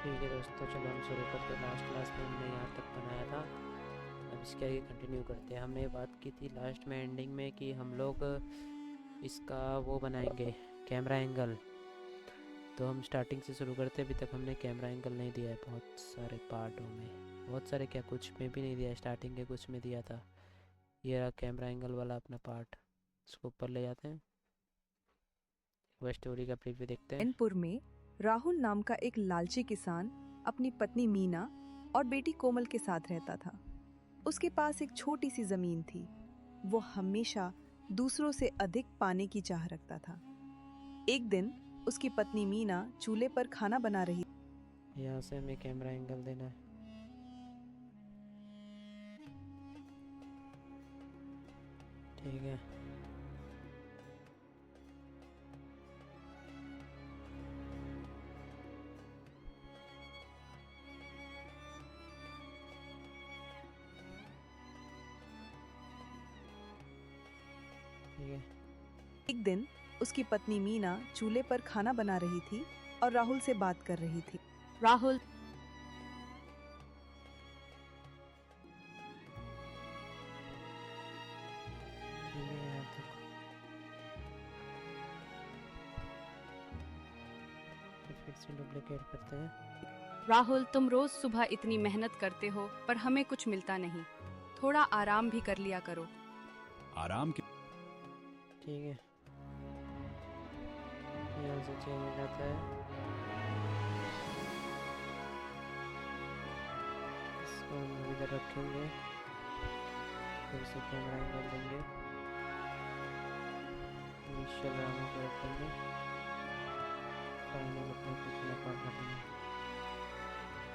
ठीक है दोस्तों, चलो हम शुरू करते हैं। लास्ट क्लास में हमने यहाँ तक बनाया था, अब इसके आगे कंटिन्यू करते हैं। हमने बात की थी लास्ट में एंडिंग में कि हम लोग इसका वो बनाएंगे कैमरा एंगल। तो हम स्टार्टिंग से शुरू करते हैं। अभी तक हमने कैमरा एंगल नहीं दिया है बहुत सारे पार्टों में, बहुत सारे क्या, कुछ में भी नहीं दिया है। स्टार्टिंग के कुछ में दिया था। ये रहा कैमरा एंगल वाला अपना पार्ट, इसको ऊपर ले जाते हैं। वह स्टोरी का प्रीव्यू देखते हैं। जैनपुर में राहुल नाम का एक लालची किसान अपनी पत्नी मीना और बेटी कोमल के साथ रहता था। उसके पास एक छोटी सी जमीन थी। वो हमेशा दूसरों से अधिक पाने की चाह रखता था। एक दिन उसकी पत्नी मीना चूल्हे पर खाना बना रही। यहाँ से हमें कैमरा एंगल देना है। ठीक है, ठीक है। एक दिन उसकी पत्नी मीना चूल्हे पर खाना बना रही थी और राहुल से बात कर रही थी। राहुल, ठीक है, यहाँ तक फिर से डुप्लीकेट करते हैं। राहुल, तुम रोज सुबह इतनी मेहनत करते हो पर हमें कुछ मिलता नहीं। थोड़ा आराम भी कर लिया करो। आराम के ठीक है, यहाँ से चेंज हो जाता है। इसको हम इधर रखेंगे, फिर से कैमरा एंगल देंगे, इनिशियल रामों को रखेंगे, फाइनल अपने कितना काम करेंगे।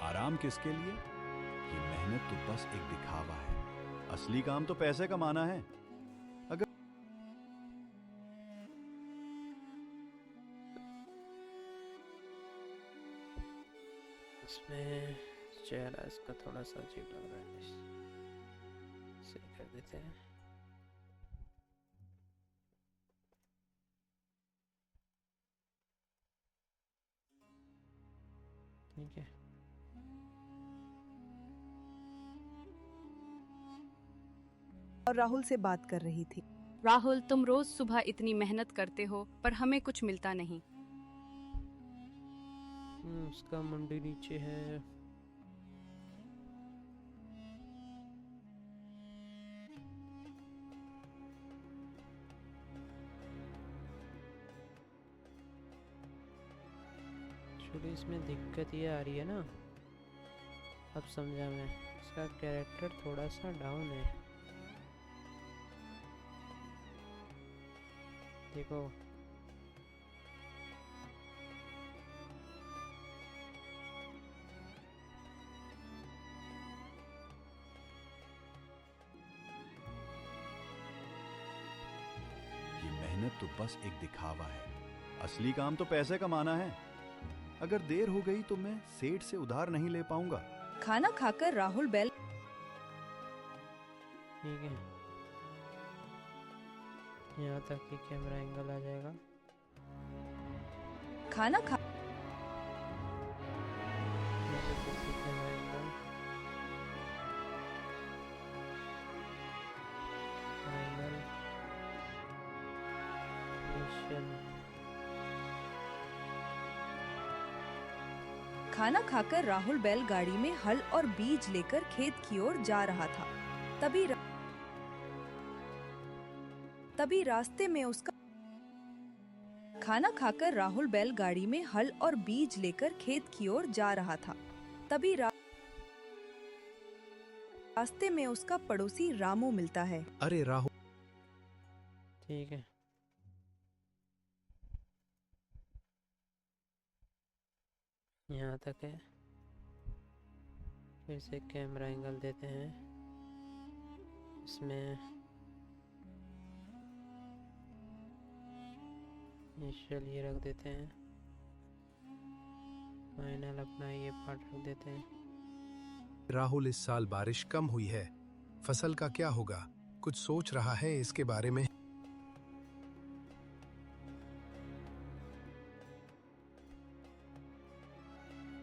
आराम किसके लिए? ये मेहनत तो बस एक दिखावा है। असली काम तो पैसे कमाना है। अगर इसमें चेहरा इसका थोड़ा सा अजीब लग रहा है, इसे कर देते हैं। ठीक है, और राहुल से बात कर रही थी। राहुल, तुम रोज सुबह इतनी मेहनत करते हो पर हमें कुछ मिलता नहीं। उसका मुंडी नीचे है। एक्चुअली इसमें दिक्कत ये आ रही है ना, अब समझा मैं। इसका कैरेक्टर थोड़ा सा डाउन है, देखो। ये मेहनत तो बस एक दिखावा है। असली काम तो पैसे कमाना है। अगर देर हो गई तो मैं सेठ से उधार नहीं ले पाऊंगा। खाना खाकर राहुल बैल ठीक है, यहाँ तक ही कैमरा एंगल आ जाएगा। खाना खा यहाँ पे फिर से कैमरा एंगल, फाइनल, मिशन। खाना खाकर राहुल बैलगाड़ी में हल और बीज लेकर खेत की ओर जा रहा था। तभी रास्ते में उसका खाना खाकर राहुल बैलगाड़ी में हल और बीज लेकर खेत की ओर जा रहा था। तभी रास्ते में उसका पड़ोसी रामू मिलता है। अरे राहुल, ठीक है, यहाँ तक है। फिर से कैमरा एंगल देते हैं। इसमें इनिशियल ये रख देते हैं, फाइनल अपना ये पार्ट रख देते हैं। राहुल, इस साल बारिश कम हुई है, फसल का क्या होगा? कुछ सोच रहा है इसके बारे में?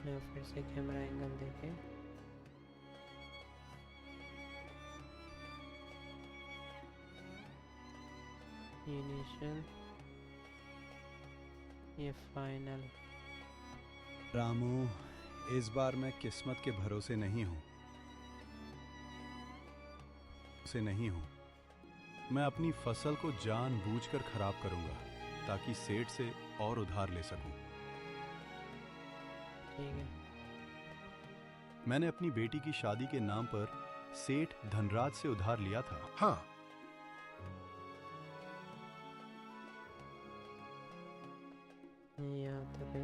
या फिर से कैमरा एंगल देके इनिशियल, ये फाइनल। रामू, इस बार मैं किस्मत के भरोसे नहीं हूँ। मैं अपनी फसल को जानबूझकर खराब करूंगा ताकि सेठ से और उधार ले सकूं। ठीक है। मैंने अपनी बेटी की शादी के नाम पर सेठ धनराज से उधार लिया था। हाँ, यहाँ तक है।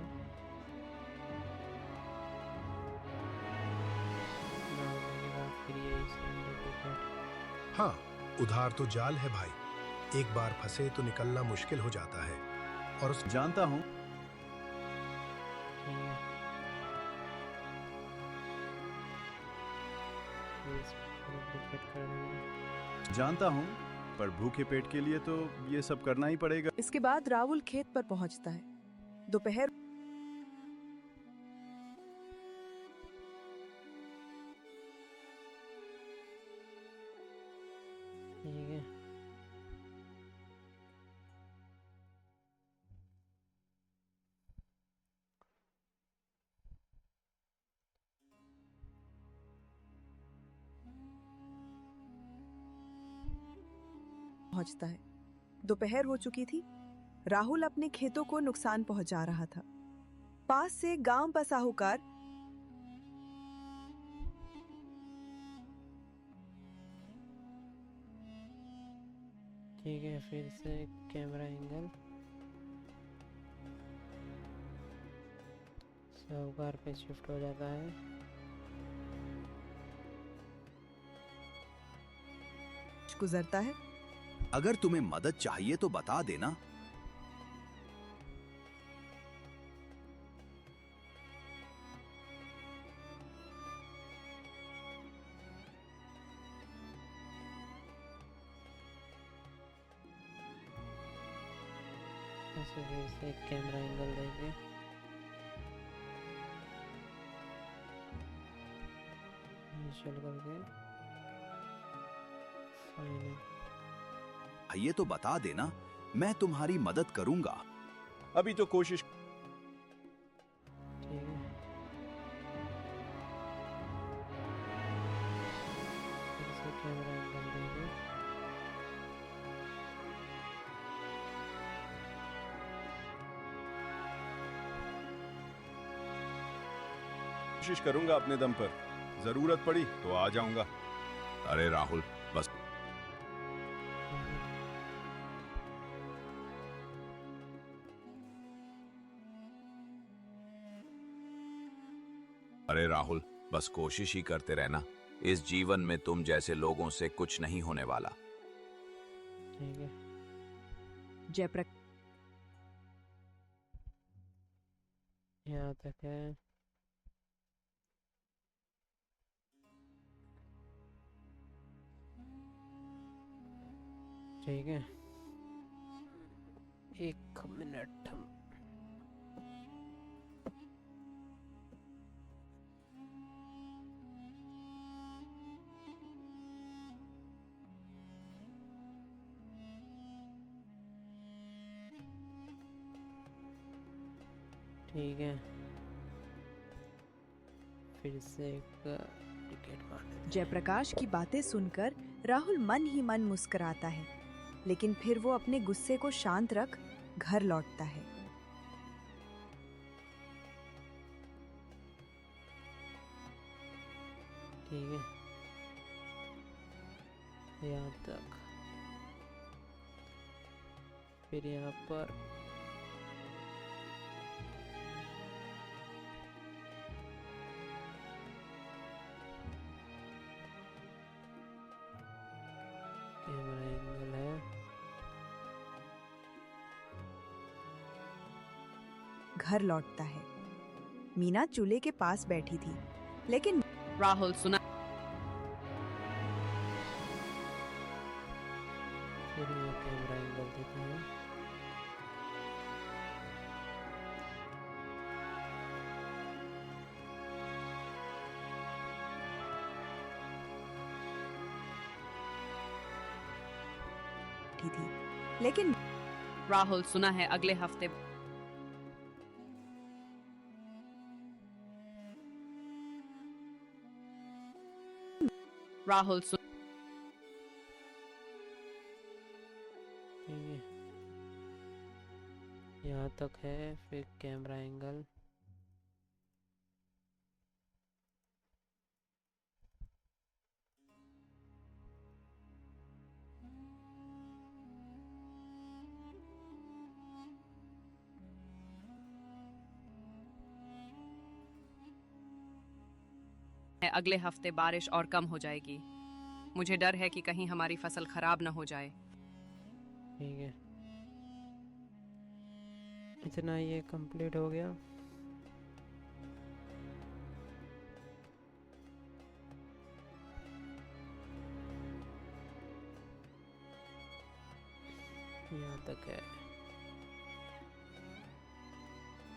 नाम लगेगा, फिर यही सेम डुप्लीकेट। हाँ, उधार तो जाल है भाई। एक बार फंसे तो निकलना मुश्किल हो जाता है। और उस जानता हूँ, ठीक है। फिर इसको डुप्लीकेट कर देंगे। पर भूखे पेट के लिए तो ये सब करना ही पड़ेगा। इसके बाद राहुल खेत पर पहुंचता है। दोपहर ठीक है। पहुंचता है। दोपहर हो चुकी थी। राहुल अपने खेतों को नुकसान पहुंचा रहा था। पास से गांव का साहूकार ठीक है, फिर से कैमरा एंगल साहूकार पे शिफ्ट हो जाता है। गुजरता है। अगर तुम्हें मदद चाहिए तो बता देना। ऐसे फिर से एक कैमरा एंगल देंगे। इनिशियल करके फाइनल। ये तो बता देना, मैं तुम्हारी मदद करूंगा। अभी तो कोशिश। ठीक है। फिर से कैमरा एंगल देंगे। कोशिश करूंगा अपने दम पर। जरूरत पड़ी तो आ जाऊंगा। अरे राहुल, बस अरे राहुल, बस कोशिश ही करते रहना। इस जीवन में तुम जैसे लोगों से कुछ नहीं होने वाला। ठीक है। जयप्रकाश यहाँ तक है। ठीक है, 1 मिनट। हम ठीक है, फिर से एक टिकट मार देते हैं। जयप्रकाश की बातें सुनकर राहुल मन ही मन मुस्कुराता है, लेकिन फिर वो अपने गुस्से को शांत रख घर लौटता है। ठीक है, यहाँ तक। फिर यहाँ पर कैमरा एंगल है। घर लौटता है। मीना चूल्हे के पास बैठी थी, लेकिन राहुल सुना। फिर ये कैमरा एंगल देते हैं। बैठी थी, लेकिन राहुल सुना है अगले हफ्ते राहुल सुन ठीक है, यहाँ तक है। फिर कैमरा एंगल अगले हफ्ते बारिश और कम हो जाएगी। मुझे डर है कि कहीं हमारी फसल खराब न हो जाए। ठीक है, इतना ये कंप्लीट हो गया। यहाँ तक है।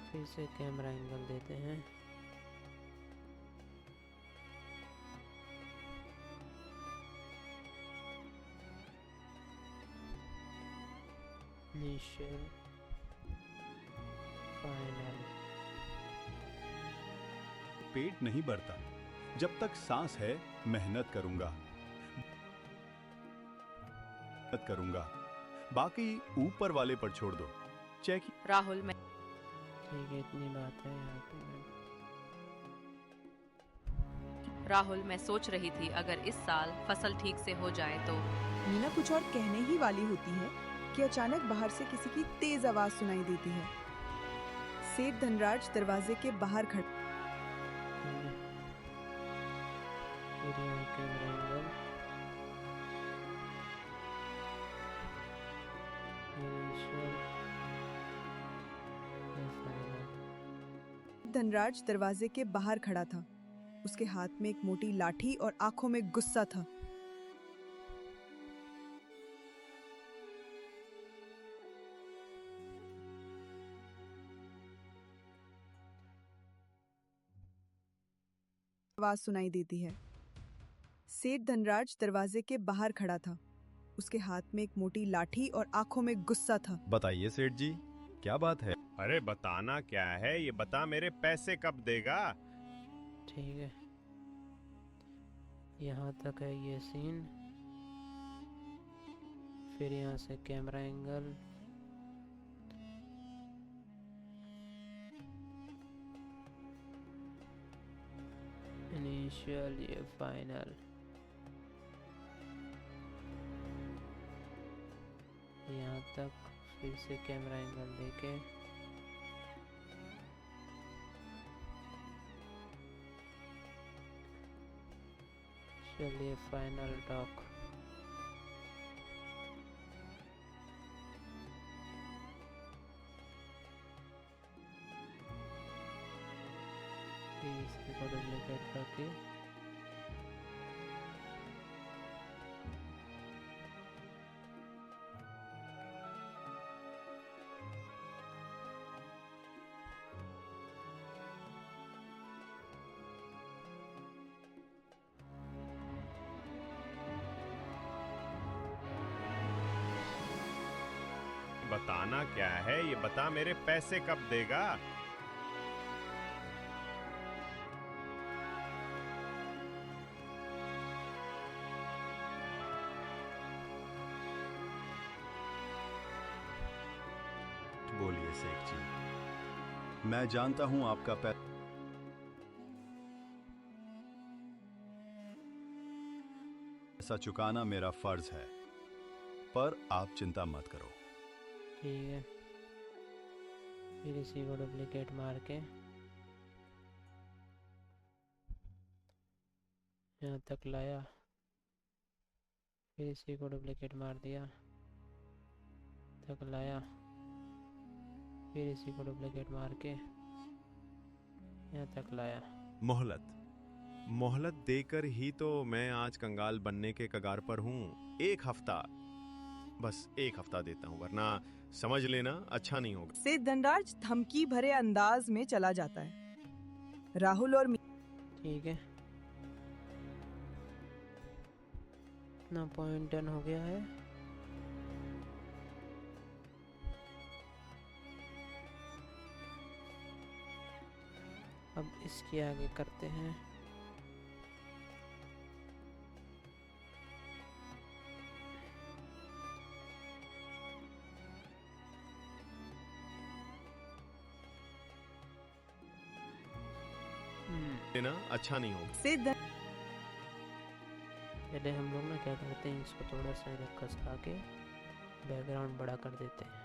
फिर से कैमरा एंगल देते हैं। Initial, final. पेट नहीं भरता, जब तक सांस है मेहनत करूंगा, बाकी ऊपर वाले पर छोड़ दो। चेक। राहुल मैं ठीक है, इतनी बात है यहाँ पे। राहुल मैं सोच रही थी अगर इस साल फसल ठीक से हो जाए तो। मीना कुछ और कहने ही वाली होती है कि अचानक बाहर से किसी की तेज आवाज सुनाई देती है। सेठ धनराज दरवाजे के बाहर खड़े। फिर यहाँ camera angle, initial, final. Dhanraj दरवाजे के बाहर खड़ा था। उसके हाथ में एक मोटी लाठी और आंखों में गुस्सा था। आवाज सुनाई देती है। सेठ धनराज दरवाजे के बाहर खड़ा था। उसके हाथ में एक मोटी लाठी और आंखों में गुस्सा था। बताइए सेठ जी, क्या बात है? अरे बताना क्या है, ये बता मेरे पैसे कब देगा? ठीक है, यहाँ तक है ये सीन। फिर यहाँ से कैमरा एंगल, इनिशियल, ये फाइनल। यहाँ तक फिर से कैमरा एंगल देके चलिए फाइनल टॉक। इसको डुप्लीकेट करके बताना क्या है, ये बता मेरे पैसे कब देगा? बोलिए सेठ जी, मैं जानता हूं आपका पैसा चुकाना मेरा फर्ज है, पर आप चिंता मत करो। ठीक है, फिर इसी को डुप्लीकेट मार के यहाँ तक लाया। फिर इसी को डुप्लीकेट मार दिया, तक लाया। फिर इसी को डुप्लीकेट मार के यहाँ तक लाया। मोहलत देकर ही तो मैं आज कंगाल बनने के कगार पर हूँ। एक हफ्ता, बस एक हफ्ता देता हूँ, वरना समझ लेना अच्छा नहीं होगा। सेठ धनराज धमकी भरे अंदाज में चला जाता है। राहुल और ठीक है, इतना पॉइंट डन हो गया है। अब इसके आगे करते हैं। लेना अच्छा नहीं होगा। सिद्ध पहले हम लोग ना क्या करते हैं, इसको थोड़ा सा इधर खसका के बैकग्राउंड बड़ा कर देते हैं।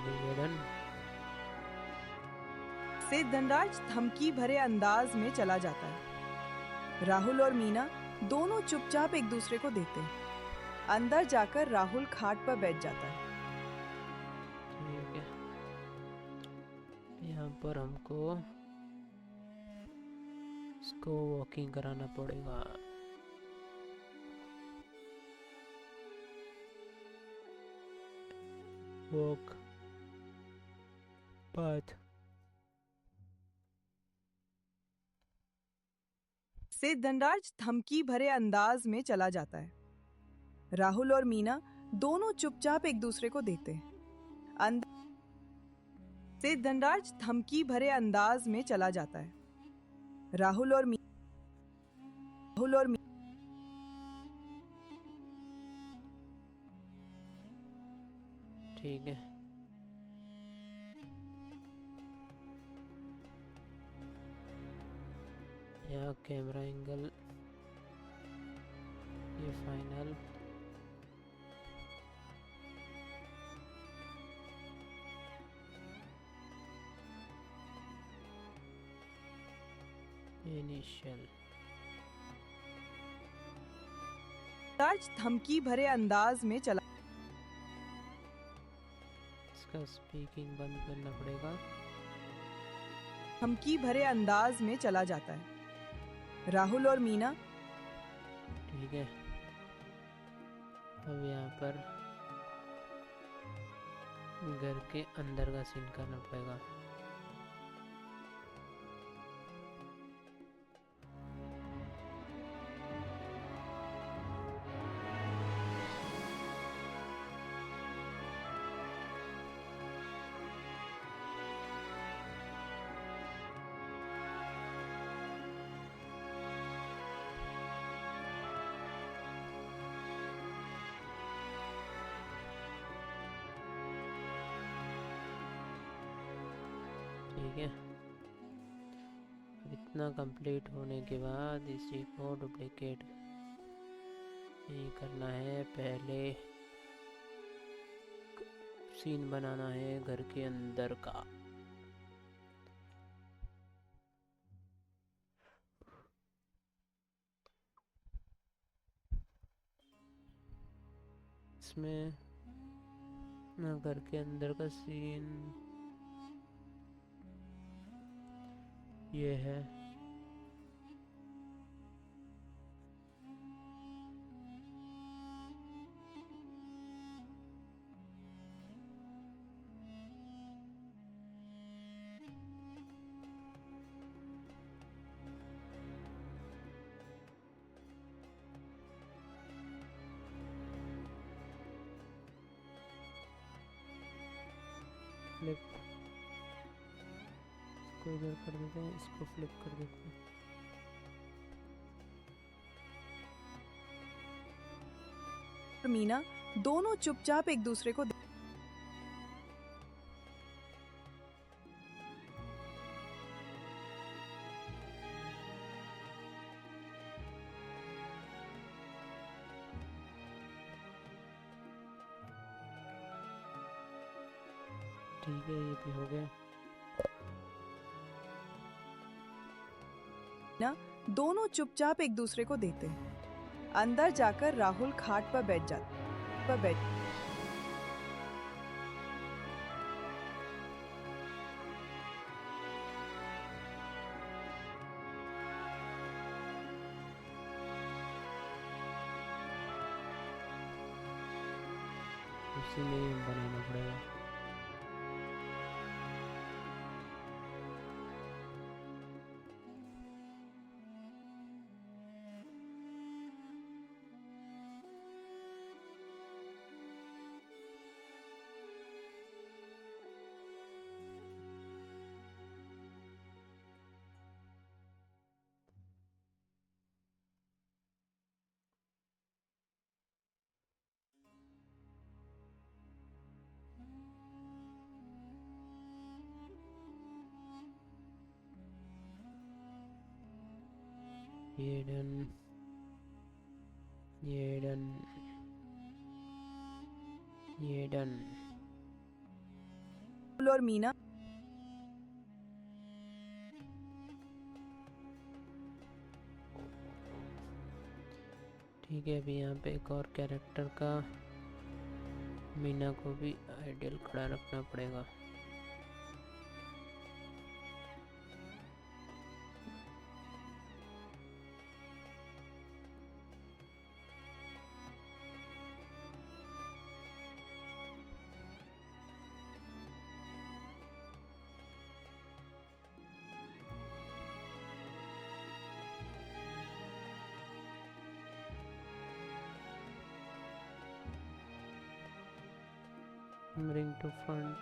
ये डन। से धनराज धमकी भरे अंदाज में चला जाता है। राहुल और मीना दोनों चुपचाप एक दूसरे को देखते हैं। अंदर जाकर राहुल खाट पर बैठ जाता है। ठीक है, यहाँ पर हमको इसको वॉकिंग कराना पड़ेगा। Walk path. से धनराज धमकी भरे अंदाज में चला जाता है। राहुल और मीना दोनों चुपचाप एक दूसरे को देखते हैं। अंदर से धनराज धमकी भरे अंदाज में चला जाता है। राहुल और ठीक है, यहाँ कैमरा एंगल, ये फाइनल। इनिशियल। धनराज धमकी भरे अंदाज में चला इसका स्पीकिंग बंद करना पड़ेगा। धमकी भरे अंदाज में चला जाता है। राहुल और मीना ठीक है, अब यहाँ पर घर के अंदर का सीन करना पड़ेगा। ठीक है, अब इतना कंप्लीट होने के बाद इसी को डुप्लीकेट नहीं करना है। पहले सीन बनाना है घर के अंदर का। इसमें ना घर के अंदर का सीन ये है। फ्लिप इसको इधर कर देते हैं, इसको फ्लिप कर देते हैं। और मीना दोनों चुपचाप एक दूसरे को ठीक है, ये भी हो गया। दोनों चुपचाप एक दूसरे को देखते हैं। अंदर जाकर राहुल खाट पर बैठ उसी में ही बनाना पड़ेगा। ये डन, ये डन, ये डन। राहुल और मीना ठीक है, अभी यहाँ पे एक और कैरेक्टर का मीना को भी आइडियल खड़ा रखना पड़ेगा। Bring to front.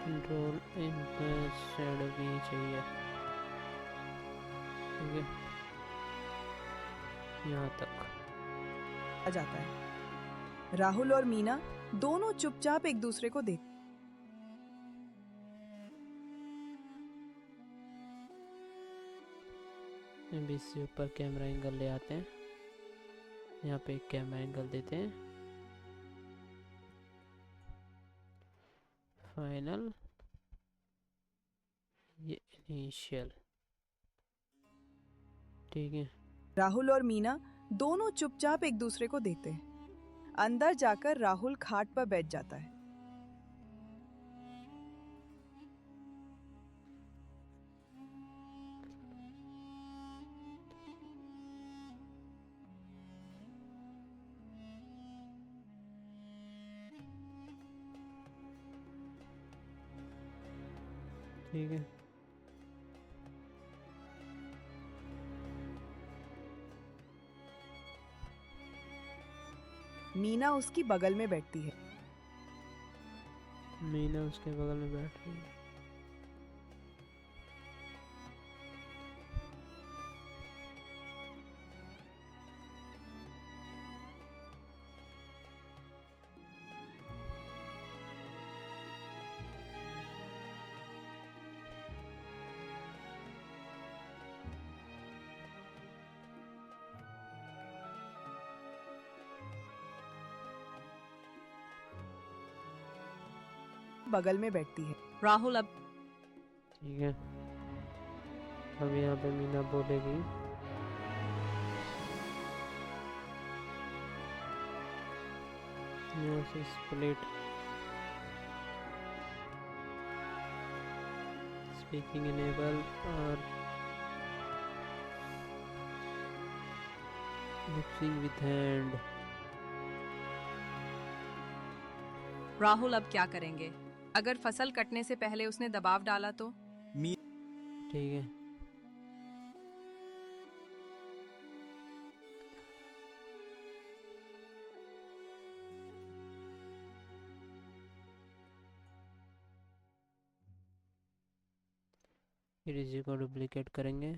Control impress shadow भी चाहिए। ठीक है, यहाँ तक आ जाता है। राहुल और मीना दोनों चुपचाप एक दूसरे को देख अभी इससे ऊपर कैमरा एंगल ले आते हैं। यहाँ पे एक कैमरा एंगल देते हैं। फाइनल, ये इनिशियल। ठीक है, राहुल और मीना दोनों चुपचाप एक दूसरे को देखते हैं। अंदर जाकर राहुल खाट पर बैठ जाता है। ठीक है, मीना उसकी बगल में बैठती है। मीना उसके बगल में बैठ रही है। बगल में बैठती है। राहुल अब ठीक है, अब यहाँ पे मीना बोलेगी यहाँ से स्प्लिट स्पीकिंग इनेबल और मिक्सिंग विथ हैंड। राहुल अब क्या करेंगे? अगर फसल कटने से पहले उसने दबाव डाला तो? ठीक है, फिर इसी को डुप्लीकेट करेंगे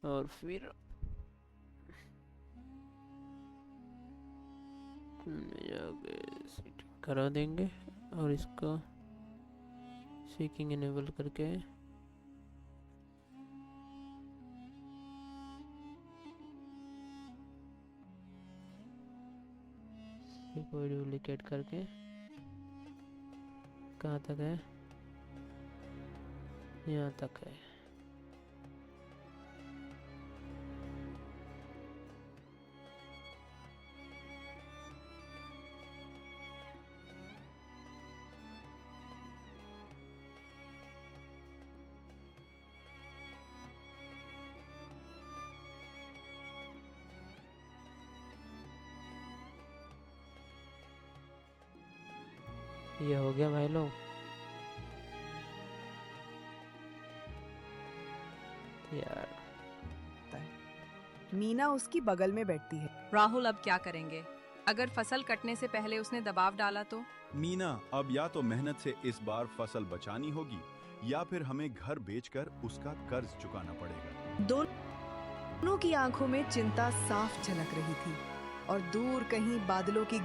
और फिर जाके सेटिंग करा देंगे और इसको सीकिंग इनेबल करके कोई डुप्लीकेट करके कहाँ तक है? यहाँ तक है। ये हो गया भाई लोग। यार मीना उसकी बगल में बैठती है। राहुल अब क्या करेंगे? अगर फसल कटने से पहले उसने दबाव डाला तो? मीना, अब या तो मेहनत से इस बार फसल बचानी होगी या फिर हमें घर बेचकर उसका कर्ज चुकाना पड़ेगा। दोनों की आंखों में चिंता साफ झलक रही थी और दूर कहीं बादलों की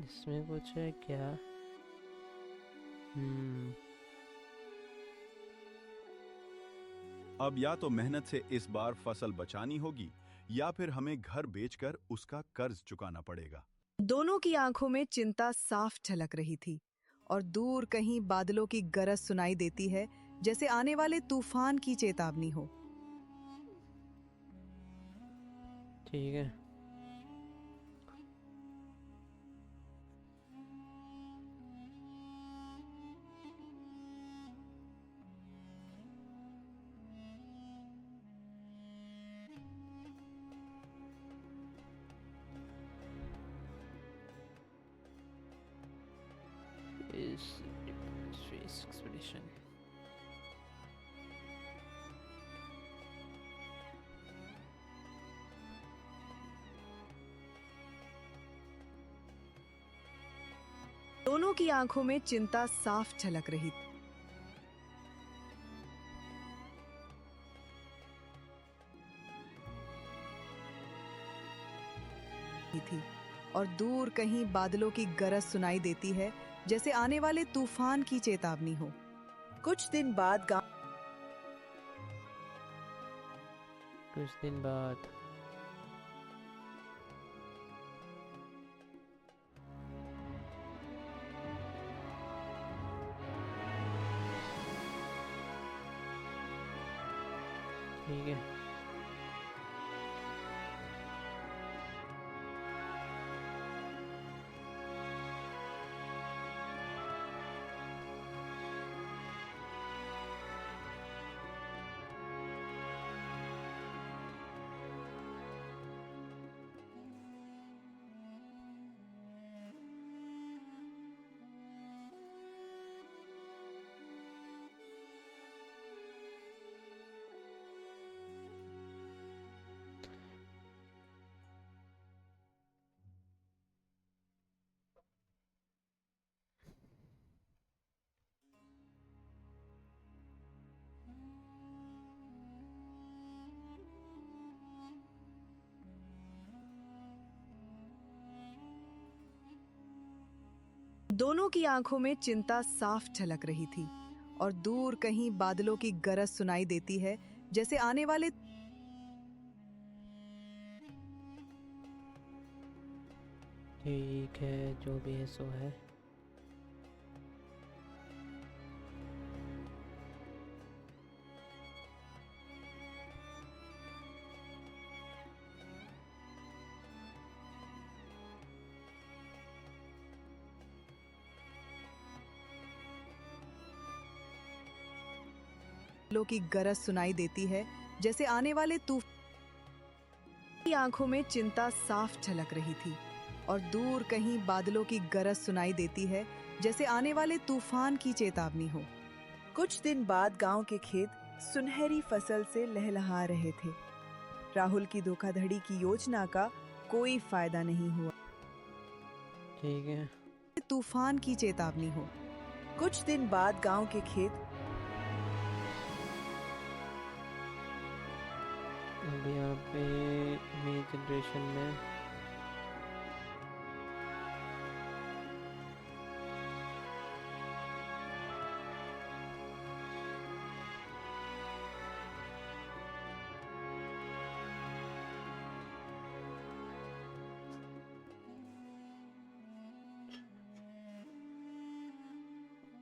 इसमें कुछ है क्या? अब या तो मेहनत से इस बार फसल बचानी होगी या फिर हमें घर बेचकर उसका कर्ज चुकाना पड़ेगा। दोनों की आंखों में चिंता साफ झलक रही थी और दूर कहीं बादलों की गरज सुनाई देती है, जैसे आने वाले तूफान की चेतावनी हो। ठीक है। Space expedition. दोनों की आंखों में चिंता साफ झलक रही थी और दूर कहीं बादलों की गरज सुनाई देती है, जैसे आने वाले तूफान की चेतावनी हो। कुछ दिन बाद ठीक है। दोनों की आंखों में चिंता साफ झलक रही थी और दूर कहीं बादलों की गरज सुनाई देती है, जैसे आने वाले ठीक है, जो भी है सो है। बादलों की गरज सुनाई देती है, जैसे आने वाले तूफान की आंखों में चिंता साफ झलक रही थी और दूर कहीं बादलों की गरज सुनाई देती है, जैसे आने वाले तूफान की चेतावनी हो। कुछ दिन बाद गांव के खेत सुनहरी फसल से लहलहा रहे थे। राहुल की धोखाधड़ी की योजना का कोई फायदा नहीं हुआ। ठीक है। तूफान की चेतावनी हो। कुछ दिन बाद गांव के खेत अब यहाँ पे नई जनरेशन में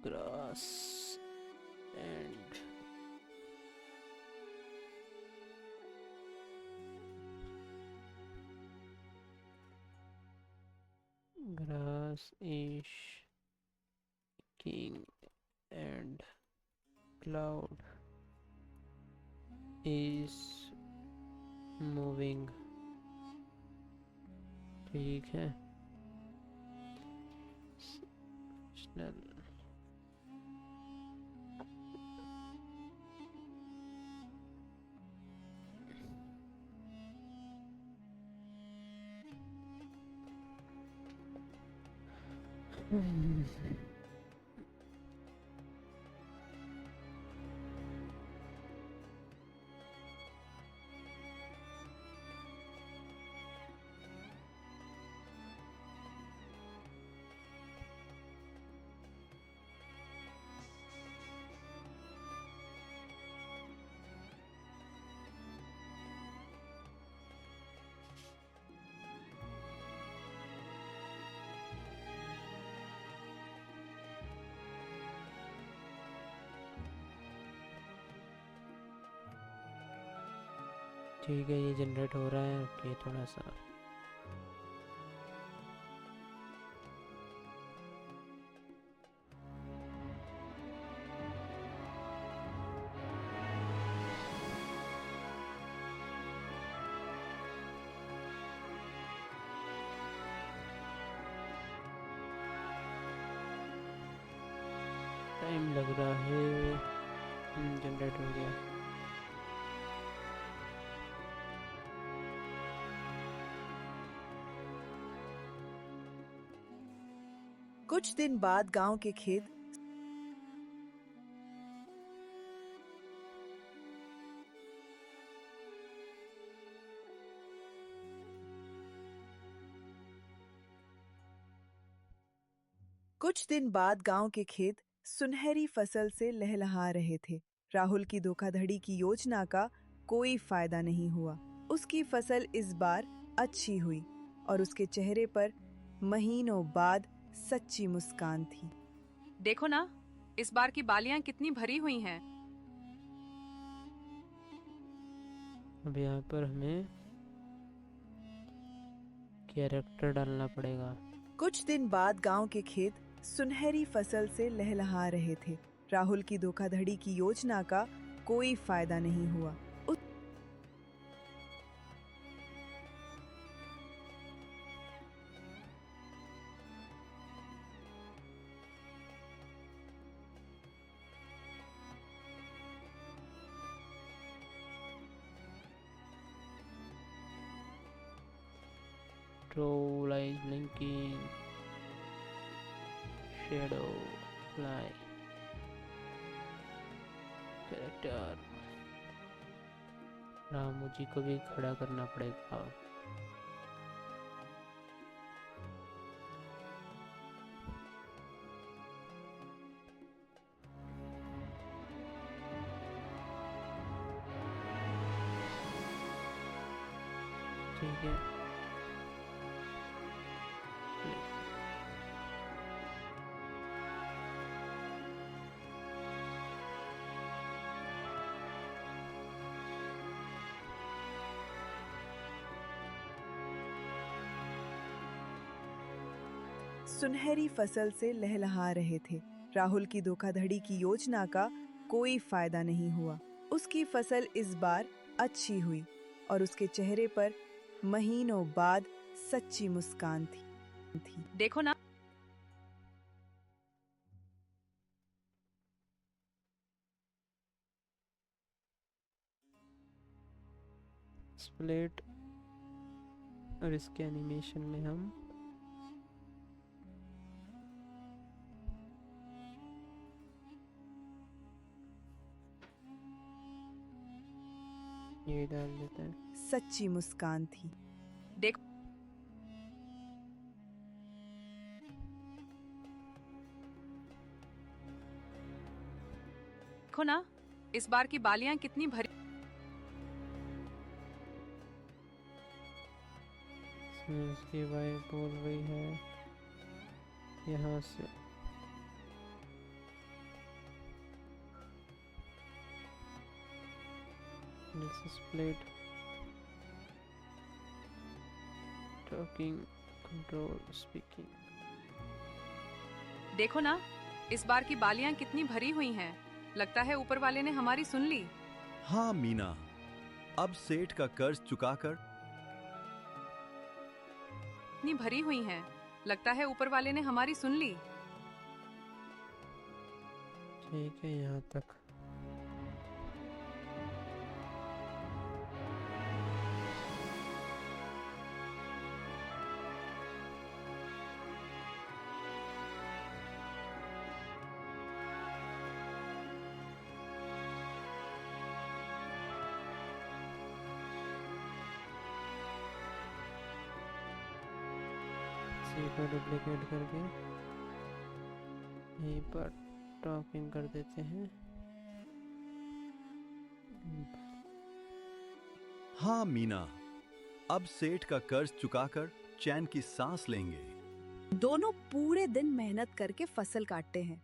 grass and grass is king and cloud is moving. ठीक है। स्नेल ठीक है, ये जनरेट हो रहा है। ओके, थोड़ा सा टाइम लग रहा है। जनरेट हो गया। कुछ दिन बाद गांव के खेत कुछ दिन बाद गांव के खेत सुनहरी फसल से लहलहा रहे थे। राहुल की धोखाधड़ी की योजना का कोई फायदा नहीं हुआ। उसकी फसल इस बार अच्छी हुई और उसके चेहरे पर महीनों बाद सच्ची मुस्कान थी। देखो ना, इस बार की बालियां कितनी भरी हुई हैं। अब यहाँ पर हमें कैरेक्टर डालना पड़ेगा। कुछ दिन बाद गांव के खेत सुनहरी फसल से लहलहा रहे थे। राहुल की धोखाधड़ी की योजना का कोई फायदा नहीं हुआ। Troll eyes blinking. Shadow fly. Character Ramu ji को भी खड़ा करना पड़ेगा। ठीक है। सुनहरी फसल से लहलहा रहे थे। राहुल की धोखाधड़ी की योजना का कोई फायदा नहीं हुआ। उसकी फसल इस बार अच्छी हुई और उसके चेहरे पर महीनों बाद सच्ची मुस्कान थी। देखो ना, स्प्लिट और इसके एनिमेशन में हम ये डाल देते हैं। सच्ची मुस्कान थी। देखो ना, इस बार की बालियां कितनी भरी। इसमें उसकी वाइफ बोल रही है यहाँ से। This is split. Talking, control, speaking. देखो ना, इस बार की बालियां कितनी भरी हुई हैं। लगता है ऊपर वाले ने हमारी सुन ली। हाँ मीना, अब सेठ का कर्ज चुकाकर इतनी भरी हुई हैं। लगता है ऊपर वाले ने हमारी सुन ली। ठीक है यहाँ तक। सी को डुप्लीकेट करके यहीं पर टॉकिंग कर देते हैं। हाँ मीना, अब सेठ का कर्ज चुकाकर चैन की सांस लेंगे। दोनों पूरे दिन मेहनत करके फसल काटते हैं।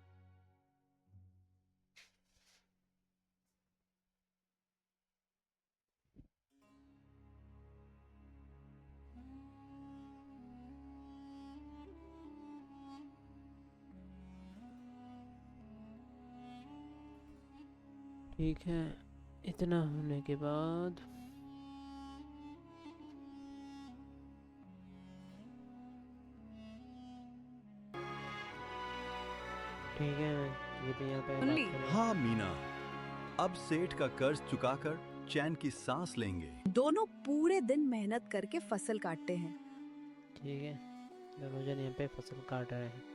ठीक है, इतना होने के बाद ठीक है, ये भी यहाँ पे सुन बात ली? करें। हाँ मीना, अब सेठ का कर्ज चुकाकर चैन की सांस लेंगे। दोनों पूरे दिन मेहनत करके फसल काटते हैं। ठीक है, दोनों जन यहाँ पे फसल काट रहे हैं।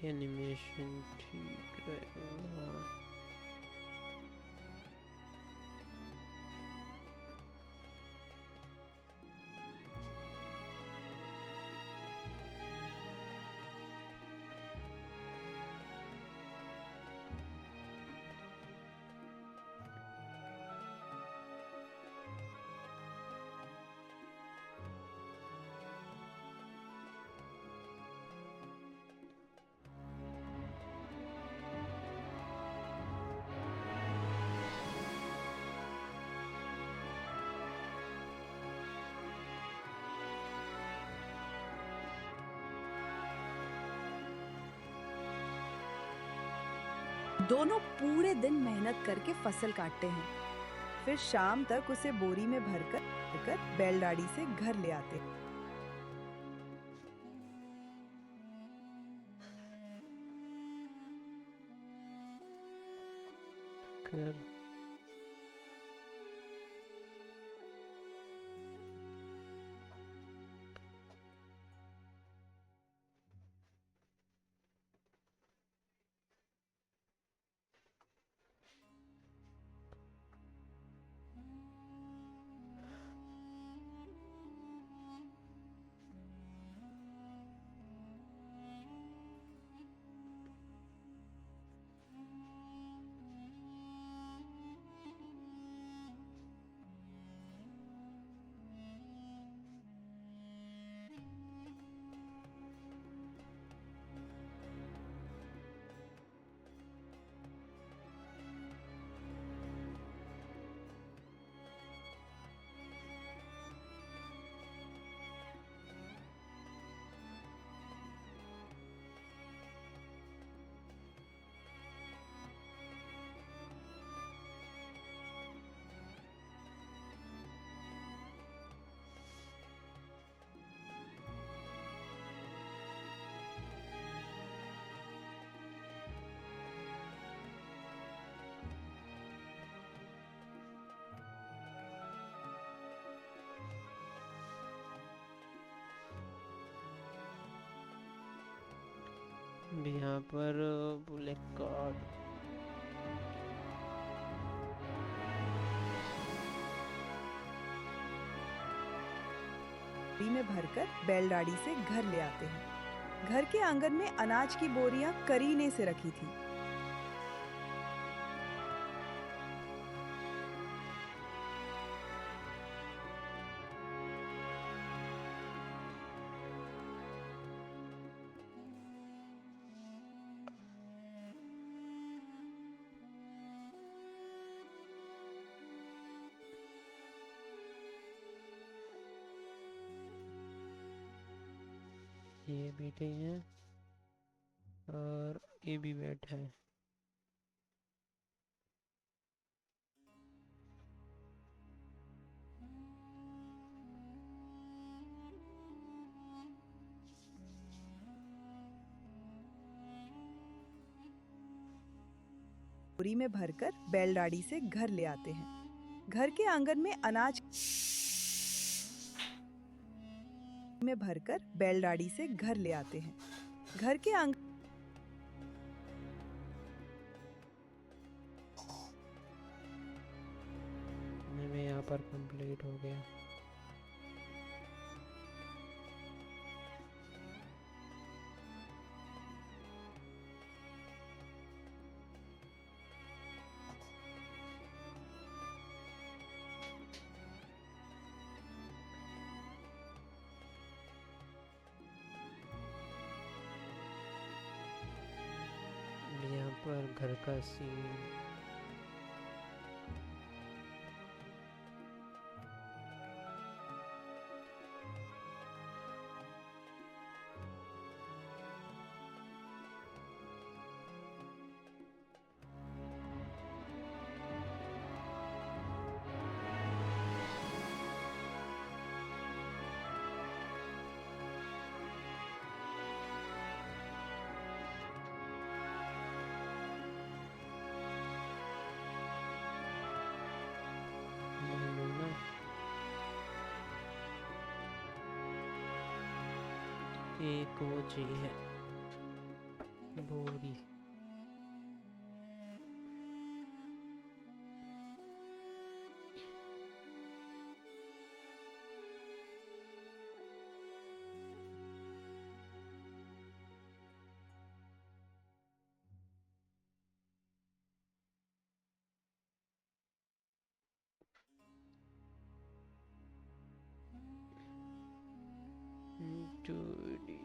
एनिमेशन ठीक रहेगा। दोनों पूरे दिन मेहनत करके फसल काटते हैं। फिर शाम तक उसे बोरी में भरकर बैलगाड़ी से घर ले आते हैं। कर भी यहाँ पर ब्लैक कार्ड। बोरी में भरकर बैलगाड़ी से घर ले आते हैं। घर के आंगन में अनाज की बोरियां करीने से रखी थी। ये बैठे हैं और ये भी बैठा है। बोरी में भरकर बैलगाड़ी से घर ले आते हैं। घर के आंगन में अनाज में भरकर बैलगाड़ी से घर ले आते हैं। घर के आंगन में यहाँ पर कंप्लीट हो गया। यहाँ पर घर का सीन। ना एक वो चाहिए बोरी। चोरी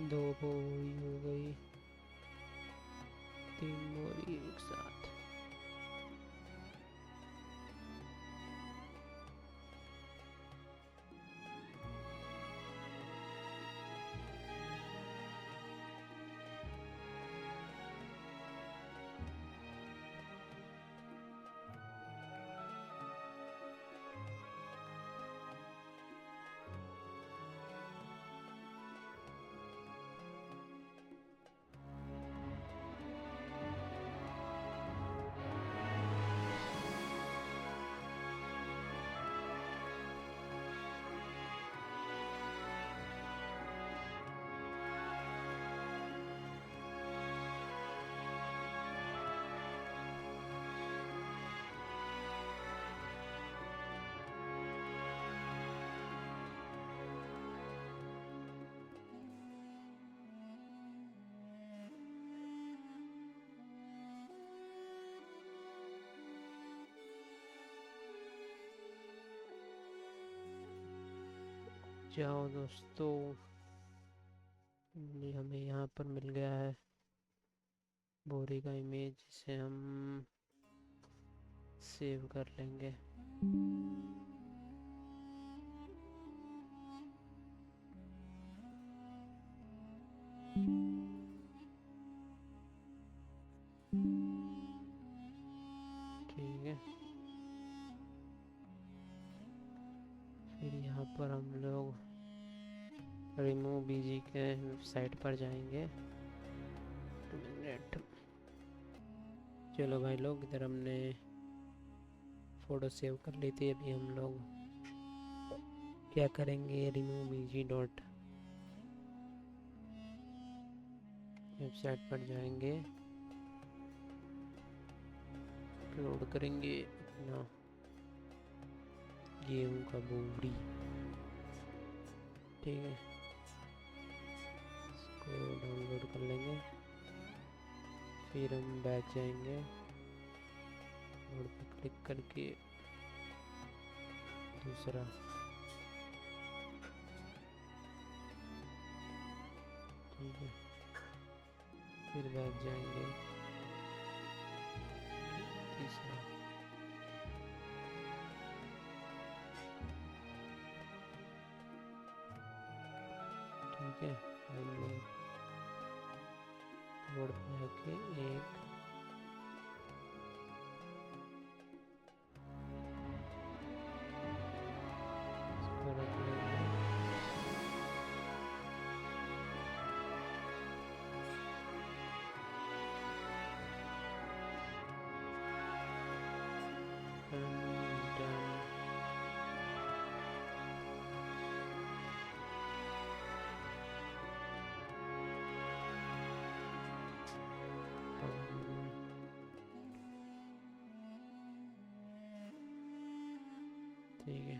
दो बोरी हो गई, 3 बोरी एक साथ। जाओ दोस्तों, ये हमें यहाँ पर मिल गया है बोरी का इमेज, जिसे हम सेव कर लेंगे। है। फिर यहाँ पर हम लोग रिमूव बीजी के वेबसाइट पर जाएंगे। मिनट। चलो भाई लोग, इधर हमने फ़ोटो सेव कर ली थी। अभी हम लोग क्या करेंगे, रिमूव बीजी डॉट वेबसाइट पर जाएंगे, अपलोड करेंगे अपना गेहूं का बोरी। ठीक है, इसको डाउनलोड कर लेंगे। फिर हम बैक जाएंगे और पे क्लिक करके दूसरा ठीक है, फिर बैक जाएंगे तीसरा। ठीक है, हम लोग रोड पे आके एक इसको रख लेंगे। Done. ठीक है,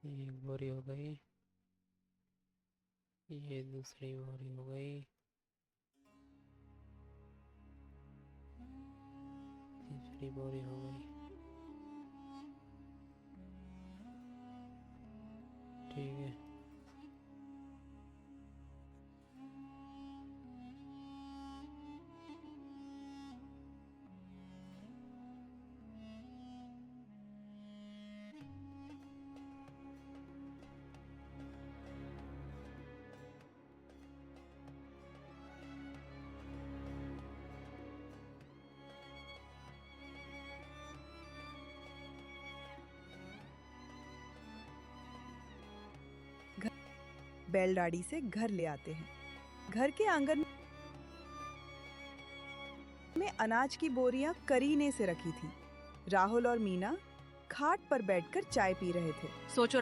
एक बोरी हो गई, ये दूसरी बोरी हो गई, तीसरी बोरी हो गई। ठीक है, बैलगाड़ी से घर ले आते हैं। घर के आंगन में अनाज की बोरियां करीने से रखी थी। राहुल और मीना खाट पर बैठकर चाय पी रहे थे। सोचो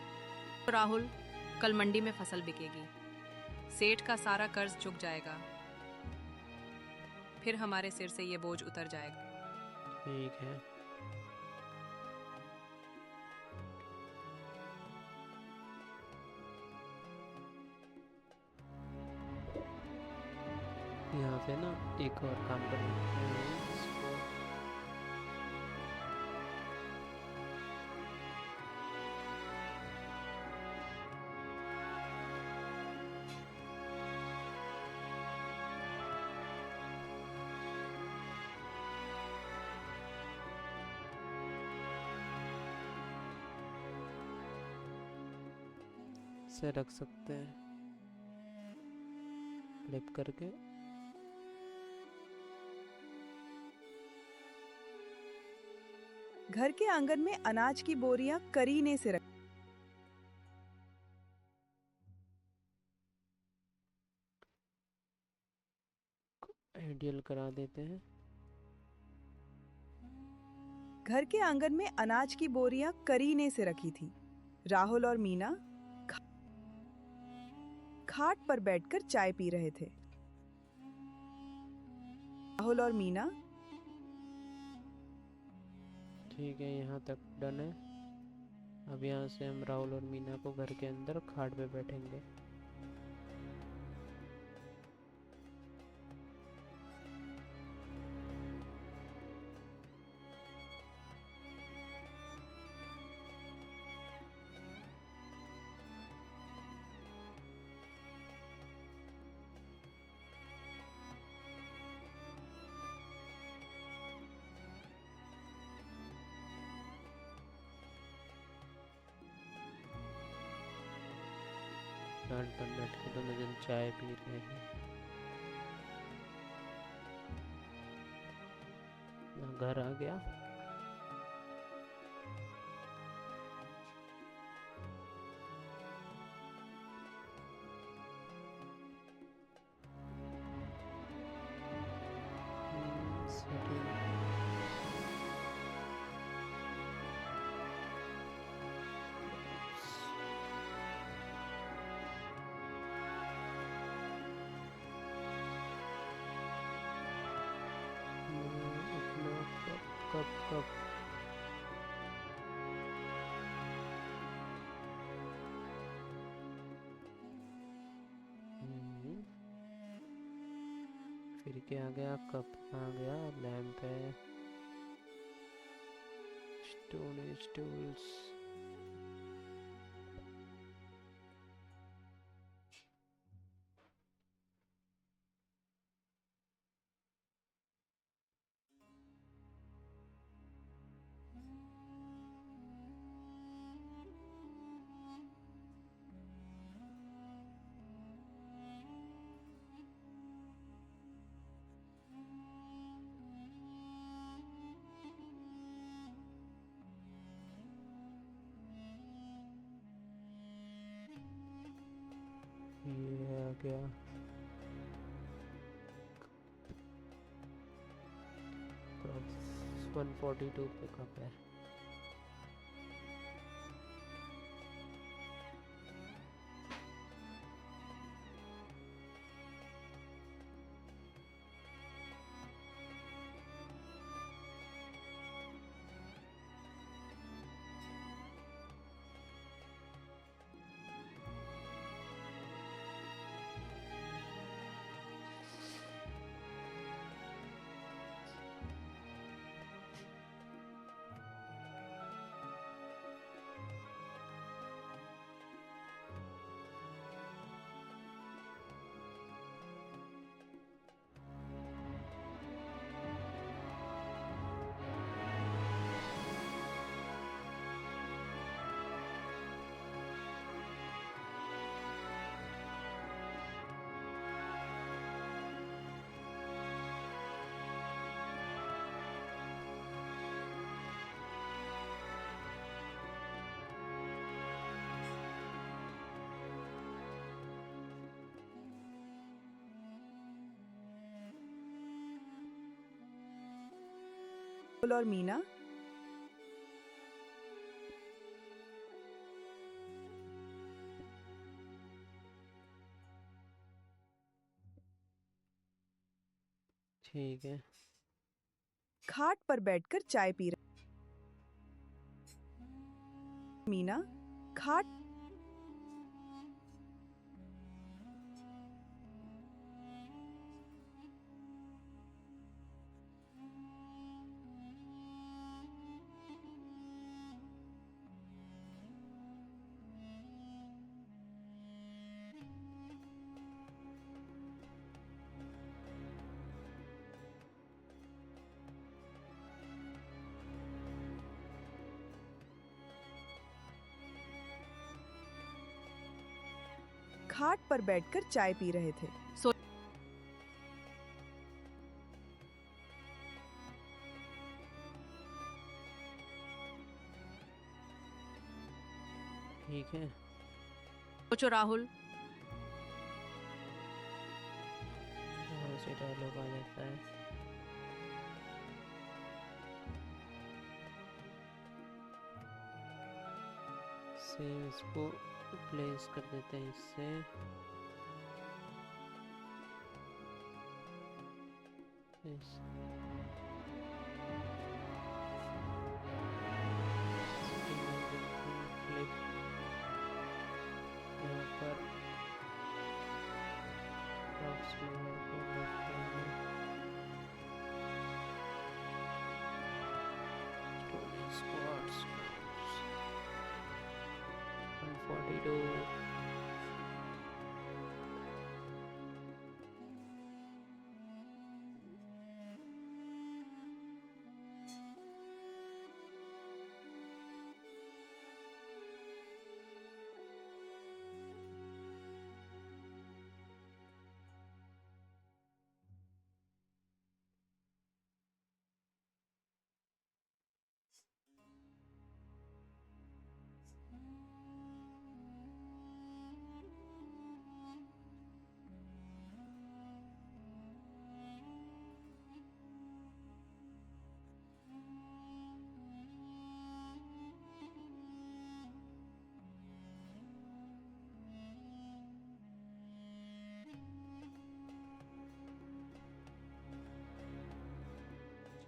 राहुल, कल मंडी में फसल बिकेगी, सेठ का सारा कर्ज चुक जाएगा, फिर हमारे सिर से ये बोझ उतर जाएगा। ठीक है। यहाँ पे ना एक और काम कर लेते हैं इसको। से रख सकते हैं फ्लिप करके। घर के आंगन में अनाज की बोरियां करीने से रखी। आइडियल करा देते हैं। घर के आंगन में अनाज की बोरियां करीने से रखी थी। राहुल और मीना खाट पर बैठकर चाय पी रहे थे। राहुल और मीना। ठीक है, यहाँ तक डन है। अब यहाँ से हम राहुल और मीना को घर के अंदर खाट पे बैठेंगे। गार्ड पर बैठ के दोनों जन चाय पी रहे हैं। मैं घर आ गया। सिटी इतना कब कब कब हम्म, फिर क्या आ गया, कप आ गया, लैंप है, स्टोरेज टूल्स। ये आ गया, 142 पे कप है। और मीना ठीक है। खाट पर बैठकर चाय पी रहे। मीना खाट खाट पर बैठकर चाय पी रहे थे। ठीक है। सोचो राहुल, यहाँ से डायलॉग आ जाता है। सेम इसको प्लेस कर देते हैं इससे। इस फ्लिप यहाँ पर बॉक्स में है तो left में storage squads 142।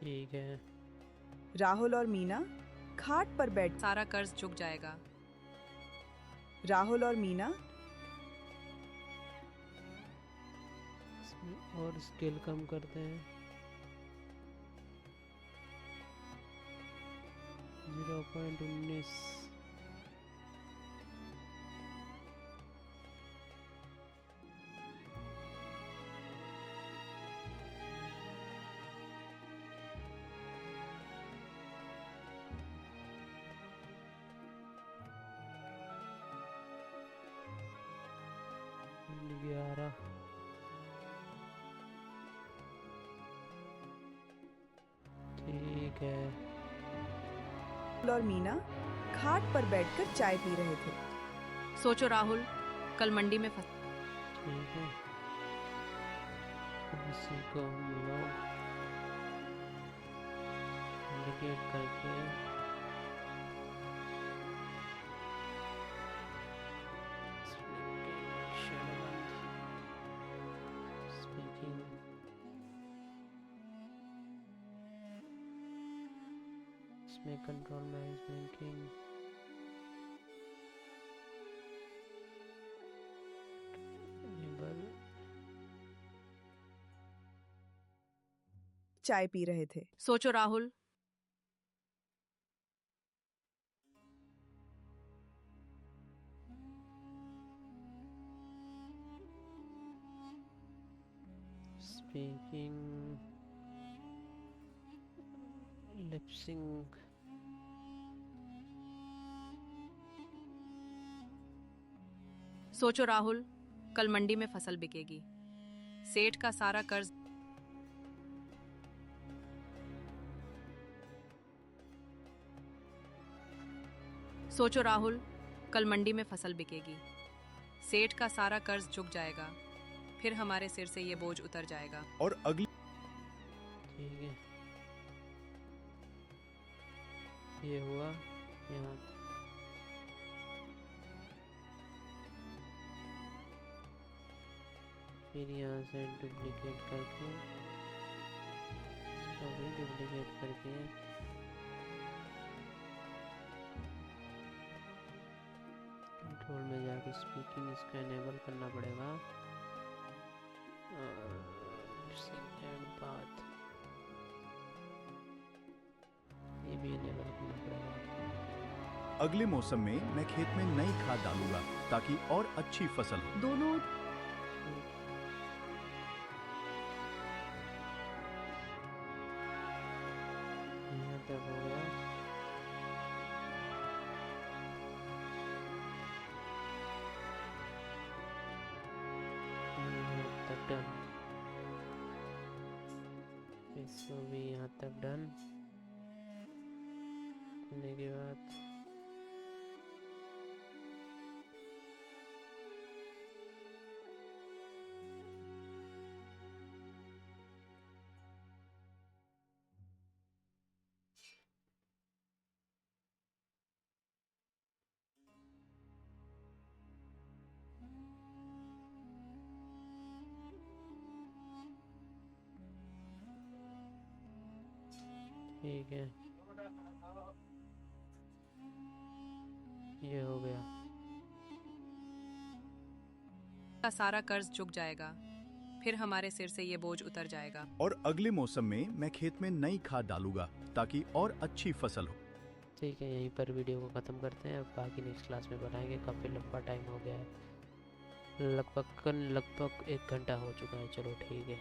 ठीक है। राहुल और मीना खाट पर बैठ सारा कर्ज चुक जाएगा। राहुल और मीना इसमें और स्केल कम करते हैं। 0.19। ग्यारह। ठीक है। राहुल और मीना खाट पर बैठकर चाय पी रहे थे। सोचो राहुल, कल मंडी में फंस ठीक है। अब इसी को हम लोग इंडिकेट करके स्पीकिंग इसमें कंट्रोल मैनेजमेंट की enable चाय पी रहे थे। सोचो राहुल, स्पीकिंग लिपसिंग सोचो राहुल, कल मंडी में फसल बिकेगी। सेठ का सारा कर्ज सोचो राहुल, कल मंडी में फसल बिकेगी। सेठ का सारा कर्ज चुक जाएगा, फिर हमारे सिर से ये बोझ उतर जाएगा। और अगली ठीक है। ये हुआ यहाँ फिर यहाँ से डुप्लीकेट करके इसको भी डुप्लीकेट करके कंट्रोल में जाके स्पीकिंग इसको एनेबल करना पड़ेगा और सिंक एंड पाथ ये भी एनेबल करना पड़ेगा। अगले मौसम में मैं खेत में नई खाद डालूंगा ताकि और अच्छी फसल हो। दोनों यहाँ तक हो गया। यहाँ तक डन। इसको भी यहाँ तक डन करने के बाद ठीक है ये हो गया। का सारा कर्ज चुक जाएगा, फिर हमारे सिर से ये बोझ उतर जाएगा। और अगले मौसम में मैं खेत में नई खाद डालूंगा ताकि और अच्छी फसल हो। ठीक है यहीं पर वीडियो को ख़त्म करते हैं। अब बाकी नेक्स्ट क्लास में बनाएंगे। काफ़ी लंबा टाइम हो गया है, लगभग 1 घंटा हो चुका है। चलो ठीक है।